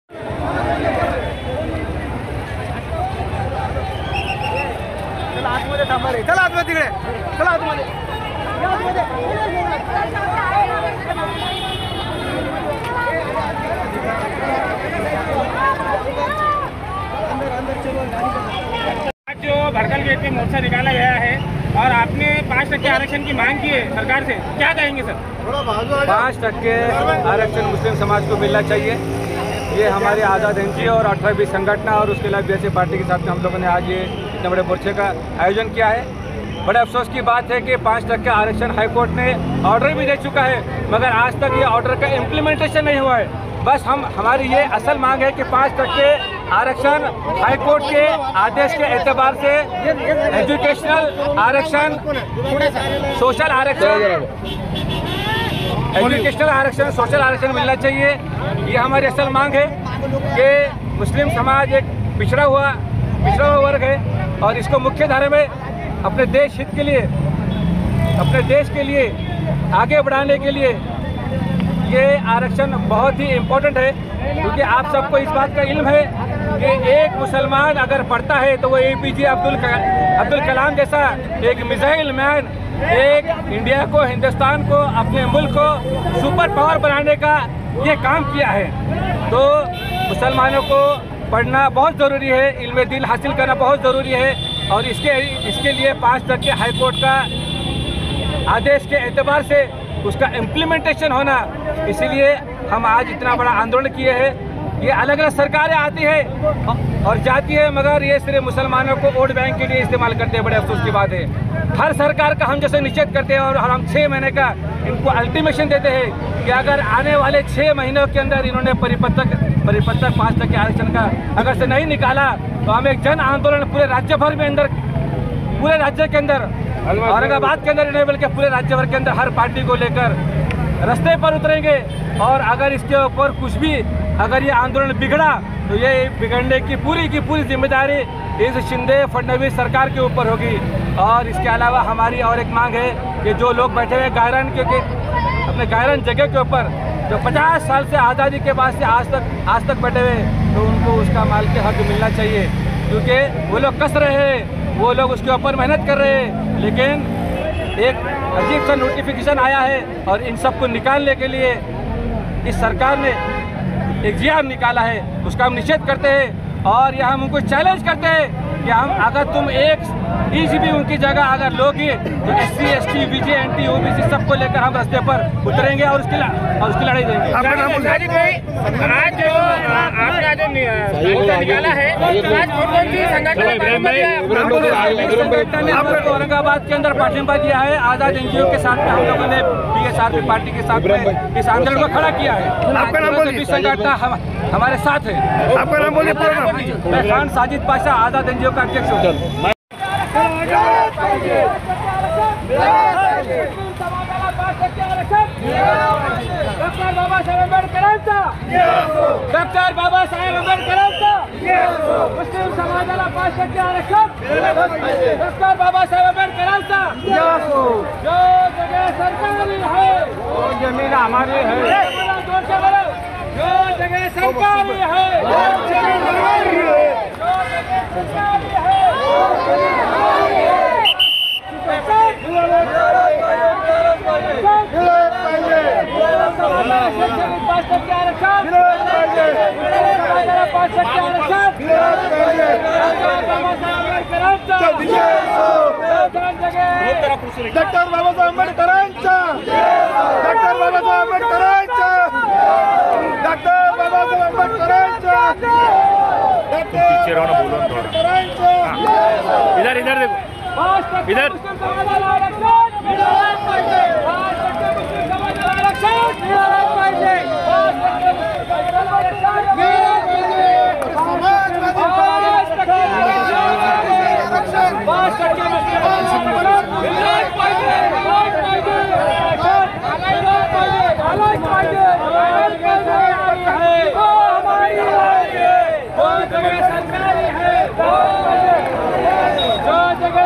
चला आतमध्ये तिकडे, चला आतमध्ये. जो भड़कल गेट पे मोर्चा निकाला गया है और आपने 5% आरक्षण की मांग की है सरकार से, क्या कहेंगे सर? 5% आरक्षण मुस्लिम समाज को मिलना चाहिए। ये हमारे आज़ाद एनजीओ और 18-20 संगठन और उसके अलावा बीएसपी पार्टी के साथ में हम लोगों ने आज ये इतने बड़े मोर्चे का आयोजन किया है। बड़े अफसोस की बात है कि 5% आरक्षण हाईकोर्ट ने ऑर्डर भी दे चुका है, मगर आज तक ये ऑर्डर का इम्प्लीमेंटेशन नहीं हुआ है। बस हमारी ये असल मांग है कि 5% आरक्षण हाईकोर्ट के आदेश के एतबार से एजुकेशनल आरक्षण, सोशल आरक्षण, एजुकेशनल आरक्षण, सोशल आरक्षण मिलना चाहिए। ये हमारी असल मांग है कि मुस्लिम समाज एक पिछड़ा हुआ वर्ग है और इसको मुख्य धारा में अपने देश हित के लिए, अपने देश के लिए आगे बढ़ाने के लिए ये आरक्षण बहुत ही इम्पोर्टेंट है। क्योंकि आप सबको इस बात का इल्म है कि एक मुसलमान अगर पढ़ता है तो वो APJ अब्दुल कलाम जैसा एक मिसाइल मैन, एक इंडिया को, हिंदुस्तान को, अपने मुल्क को सुपर पावर बनाने का ये काम किया है। तो मुसलमानों को पढ़ना बहुत ज़रूरी है, इल्म दीन हासिल करना बहुत ज़रूरी है और इसके लिए 5% हाईकोर्ट का आदेश के एतबार से उसका इम्प्लीमेंटेशन होना, इसीलिए हम आज इतना बड़ा आंदोलन किए हैं। ये अलग अलग सरकारें आती है और जाती है, मगर ये सिर्फ मुसलमानों को वोट बैंक के लिए इस्तेमाल करते हैं। बड़े अफसोस की बात है, हर सरकार का हम जैसे निषेध करते हैं और हम 6 महीने का इनको अल्टीमेशन देते हैं कि अगर आने वाले 6 महीनों के अंदर इन्होंने परिपत्रक 5% आरक्षण का अगर से नहीं निकाला तो हम एक जन आंदोलन पूरे राज्य भर में अंदर, पूरे राज्य के अंदर, औरंगाबाद के अंदर नहीं बल्कि पूरे राज्य भर के अंदर हर पार्टी को लेकर रास्ते पर उतरेंगे। और अगर इसके ऊपर कुछ भी अगर ये आंदोलन बिगड़ा तो ये बिगड़ने की पूरी जिम्मेदारी इस शिंदे फडणवीस सरकार के ऊपर होगी। और इसके अलावा हमारी और एक मांग है कि जो लोग बैठे हुए गायरन के अपने गायरन जगह के ऊपर जो 50 साल से आज़ादी के बाद से आज तक बैठे हुए, तो उनको उसका माल के हक मिलना चाहिए। क्योंकि वो लोग कस रहे हैं, वो लोग उसके ऊपर मेहनत कर रहे हैं, लेकिन एक अजीब सा नोटिफिकेशन आया है और इन सबको निकालने के लिए इस सरकार ने एक जियार निकाला है, उसका हम निषेध करते हैं। और यह हम उनको चैलेंज करते हैं कि हम अगर तुम एक इंच भी उनकी जगह अगर लोगे तो SC, ST, BJ, NT, OBC सबको लेकर हम रास्ते पर उतरेंगे और उसकी लड़ाई देंगे। आज जो आपका जो निकाला है, आज कौन सी संगठन ने औरंगाबाद के अंदर पाठिंबा दिया है? आज़ाद एनजीओ के साथ में हम लोगों ने BSRP पार्टी के साथ में इस आंदोलन को खड़ा किया है। आपका नाम बोलिए? संगठन हमारे साथ है। आपका नाम बोलिए? मैं खान साजिद पाशा, आज़ाद एनजीओ का अध्यक्ष हूँ। डॉक्टर बाबा साहेब आंबेडकरांचा, डॉक्टर बाबा साहेब आंबेडकरांचा मुस्लिम समाजाला 5% आरक्षण, डॉक्टर बाबा साहेब आंबेडकरांचा जो जगह सरकारी है वो जमीन हमारी है, जो जगह सरकारी है वो जमीन हमारी है, जो जगह सरकारी है वो जमीन हमारी है। डॉक्टर बाबासाहेब आंबेडकरांचा, डॉक्टर बाबासाहेब आंबेडकरांचा, डॉक्टर बाबासाहेब आंबेडकरांचा, इधर इधर देखो, इधर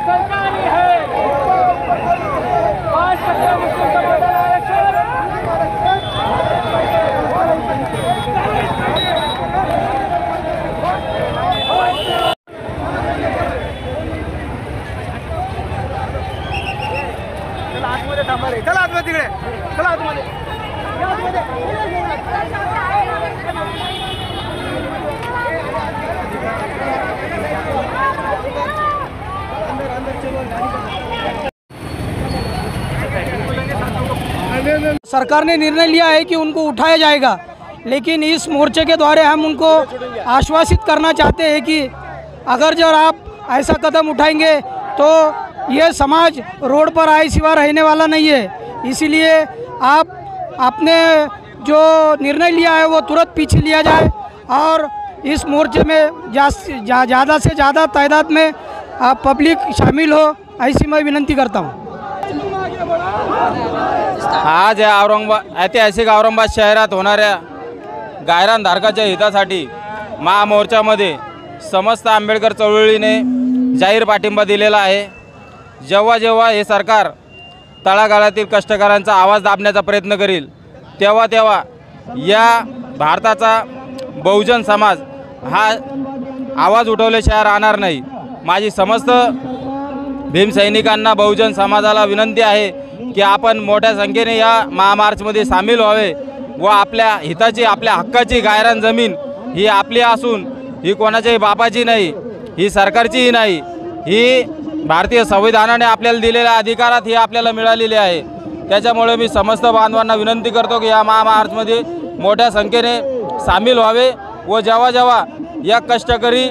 सरकारी है चला आतमध्ये. सरकार ने निर्णय लिया है कि उनको उठाया जाएगा, लेकिन इस मोर्चे के द्वारा हम उनको आश्वासित करना चाहते हैं कि अगर जब आप ऐसा कदम उठाएंगे तो ये समाज रोड पर आए सिवा रहने वाला नहीं है। इसीलिए आप अपने जो निर्णय लिया है वो तुरंत पीछे लिया जाए और इस मोर्चे में ज़्यादा से ज़्यादा तादाद में पब्लिक शामिल हो, ऐसी मैं विनंती करता हूँ। आज या ऐतिहासिक औरंगाबाद शहरात होणाऱ्या गायरान धारकाच्या हितासाठी महामोर्चामध्ये समस्त आंबेडकर चळवळीने जाहीर पाठिंबा दिलेला आहे। जेव्हा जेव्हा हे सरकार तळागाळातील कष्टकऱ्यांचा आवाज दाबण्याचा प्रयत्न करेल तेव्हा तेव्हा या भारताचा बहुजन समाज हा आवाज उठवल्याशिवाय राहणार नाही। माझी समस्त भीमसैनिकांना बहुजन समाजाला विनंती आहे की आपण मोठ्या संख्येने या महामार्चमध्ये सामील व्हावे व आपल्या हिताची आपल्या हक्काची गायरान जमीन ही आपली असून ही कोणाच्याही बापाची नाही, ही सरकारचीही नाही, ही भारतीय संविधानाने आपल्याला दिलेल्या अधिकारात ही आपल्याला मिळालेली आहे। त्याच्यामुळे मी समस्त बांधवांना विनंती करतो की या महामार्चमध्ये मोठ्या संख्येने सामील व्हावे व जेव्हा जेव्हा या कष्टकरी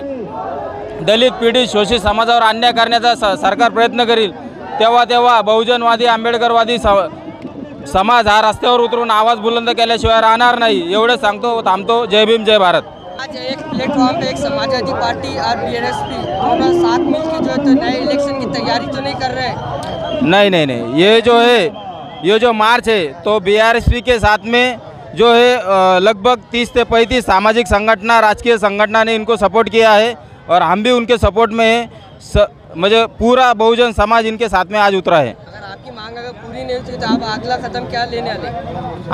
दलित पीडित शोषित समाजावर अन्याय करण्याचा सरकार प्रयत्न करेल तेव्हा तेव्हा बहुजनवादी आंबेडकरवादी समाज हा रस्त्यावर उतरून आवाज बुलंद केल्याशिवाय राहणार नाही। एवढं सांगतो, थांबतो। जय भीम, जय भारत। आज एक प्लेटफॉर्म पे एक समाजवादी पार्टी और बीआरएसपी दोनों साथ मिलकर जो है तो नए इलेक्शन की तैयारी तो नहीं कर रहे? नहीं, ये जो मार्च है तो बीआरएसपी के साथ में जो है लगभग 30 से 35 सामाजिक संगठना राजकीय संगठना ने इनको सपोर्ट किया है और हम भी उनके सपोर्ट में हैं। मुझे पूरा बहुजन समाज इनके साथ में आज उतरा है। अगर आपकी मांग अगर पूरी नहीं होती तो आप अगला कदम क्या लेने वाले?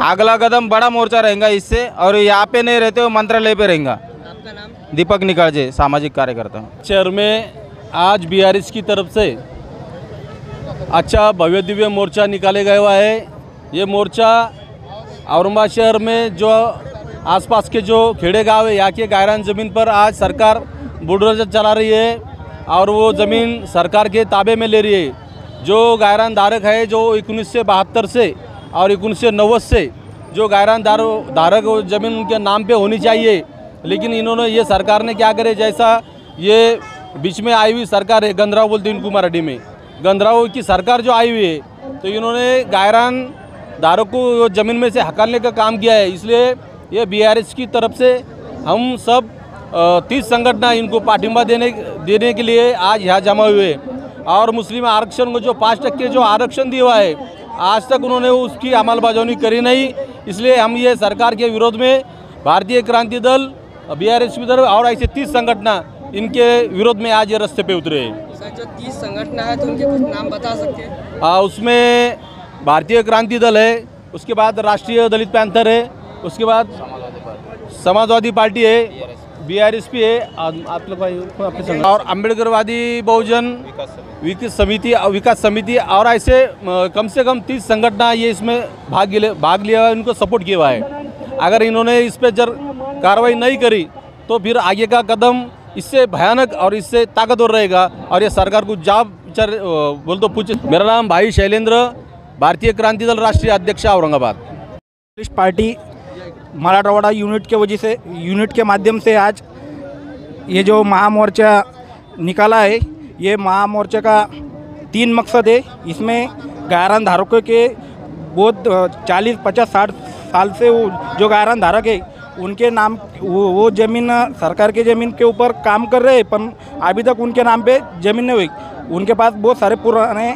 अगला कदम बड़ा मोर्चा रहेगा इससे, और यहाँ पे नहीं रहते हो मंत्रालय पे रहेगा। आपका नाम? दीपक निकालजे, सामाजिक कार्यकर्ता। शहर में आज बीआरएस की तरफ से अच्छा भव्य दिव्य मोर्चा निकाले गया हुआ है। ये मोर्चा औरंगाबाद शहर में जो आसपास के जो खेड़े गाँव है यहाँ के गायरान ज़मीन पर आज सरकार बुलडोजर चला रही है और वो ज़मीन सरकार के ताबे में ले रही है। जो गायरान धारक है जो 1972 से और 1990 से जो गायरान धारक ज़मीन उनके नाम पे होनी चाहिए, लेकिन इन्होंने ये सरकार ने क्या करे, जैसा ये बीच में आई हुई सरकार है गंधराव बोलते हैं इनको मराठी में, गंधराव की सरकार जो आई हुई है तो इन्होंने गायरान धारक को ज़मीन में से हकालने का काम किया है। इसलिए ये बीआरएस की तरफ से हम सब 30 संगठन इनको पाठिंबा देने के लिए आज यहाँ जमा हुए। और मुस्लिम आरक्षण को जो 5% जो आरक्षण दिया हुआ है आज तक उन्होंने उसकी अमलबजावनी करी नहीं। इसलिए हम ये सरकार के विरोध में भारतीय क्रांति दल, बीआरएसपी दल और ऐसे 30 संगठन इनके विरोध में आज ये रास्ते पे उतरे हैं। सर, जो 30 संगठन है तो उनके कुछ नाम बता सकते हैं? उसमें भारतीय क्रांति दल है, उसके बाद राष्ट्रीय दलित पैंथर है, उसके बाद समाजवादी पार्टी है, बीआरएसपी है, आप लोग और अम्बेडकरवादी बहुजन विकास समिति और ऐसे कम से कम 30 संगठन ये इसमें भाग लिया, इनको सपोर्ट किया हुआ है। अगर इन्होंने इस पर जब कार्रवाई नहीं करी तो फिर आगे का कदम इससे भयानक और इससे ताकतवर रहेगा और ये सरकार को बोल तो पूछे। मेरा नाम भाई शैलेंद्र, भारतीय क्रांति दल राष्ट्रीय अध्यक्ष Aurangabad. Communist party Marathwada unit के माध्यम से आज ये जो महामोर्चा निकाला है, ये महामोर्चा का 3 मकसद है। इसमें गायरान धारकों के बहुत 40, 50, 60 साल से वो जो गायरान धारक है उनके नाम वो ज़मीन सरकार के ज़मीन के ऊपर काम कर रहे हैं, पर अभी तक उनके नाम पे ज़मीन नहीं हुई। उनके पास बहुत सारे पुराने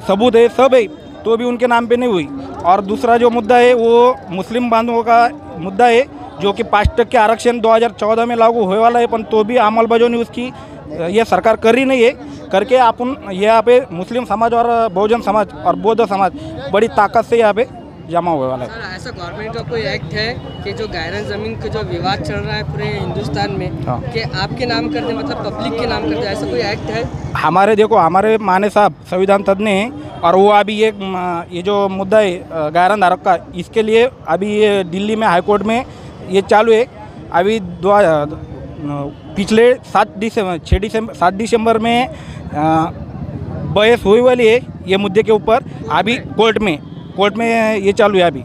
सबूत है, सब है, तो भी उनके नाम पे नहीं हुई। और दूसरा जो मुद्दा है वो मुस्लिम बांधवों का मुद्दा है, जो कि 5% आरक्षण 2014 में लागू होने वाला है, पर तो भी अमलबजावनी उसकी ये सरकार कर रही नहीं है। करके अपन यहाँ पे मुस्लिम समाज और बहुजन समाज और बौद्ध समाज बड़ी ताकत से यहाँ पे जमा हुए वाला है। सर, ऐसा गवर्नमेंट का कोई एक्ट है कि जो गायरान ज़मीन का जो विवाद चल रहा है पूरे हिंदुस्तान में, कि आपके नाम कर दे, मतलब पब्लिक के नाम कर दे, ऐसा कोई एक्ट है? हमारे माने साहब संविधान तज्ञ हैं और वो अभी ये जो मुद्दा है गायरान धारक का, इसके लिए अभी ये दिल्ली में हाई कोर्ट में ये चालू है। अभी पिछले 7 दिसंबर में बहस हुई वाली है ये मुद्दे के ऊपर। अभी कोर्ट में ये चालू है। अभी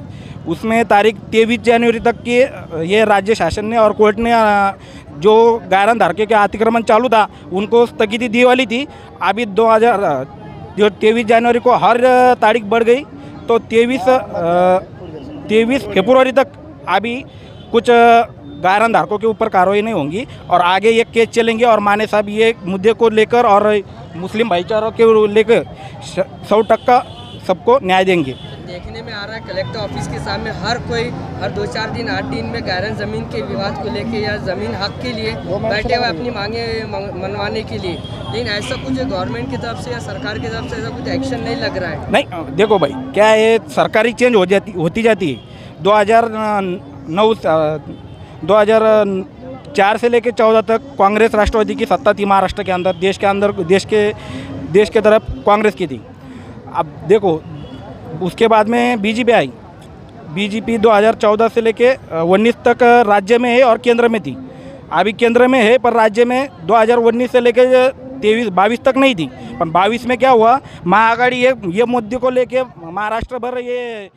उसमें तारीख 23 जनवरी तक की ये राज्य शासन ने और कोर्ट ने जो गायरान धारकों के अतिक्रमण चालू था उनको स्थगिति दी वाली थी। अभी 23 जनवरी को हर तारीख बढ़ गई, तो 23 फरवरी तक अभी कुछ गायरान धारकों के ऊपर कार्रवाई नहीं होंगी और आगे ये केस चलेंगे। और माने साहब ये मुद्दे को लेकर और मुस्लिम भाईचारों के लेकर 100% सबको न्याय देंगे। देखने में आ रहा है कलेक्टर ऑफिस के सामने हर 2-4 दिन 8 दिन में गायरान ज़मीन के विवाद को लेके या ज़मीन हक के लिए बैठे हुए अपनी मांगे मनवाने के लिए, लेकिन ऐसा कुछ गवर्नमेंट की तरफ से या सरकार की तरफ से ऐसा कुछ एक्शन नहीं लग रहा है। नहीं, देखो भाई क्या है, सरकारी चेंज होती जाती है। 2004 से लेकर 14 तक कांग्रेस राष्ट्रवादी की सत्ता थी महाराष्ट्र के अंदर, देश के तरफ कांग्रेस की थी। अब देखो उसके बाद में बीजेपी आई। बीजेपी 2014 से लेके 19 तक राज्य में है और केंद्र में थी। अभी केंद्र में है पर राज्य में 2019 से लेके 22 तक नहीं थी। पर 22 में क्या हुआ, महाआघाड़ी ये मुद्दे को लेके महाराष्ट्र भर ये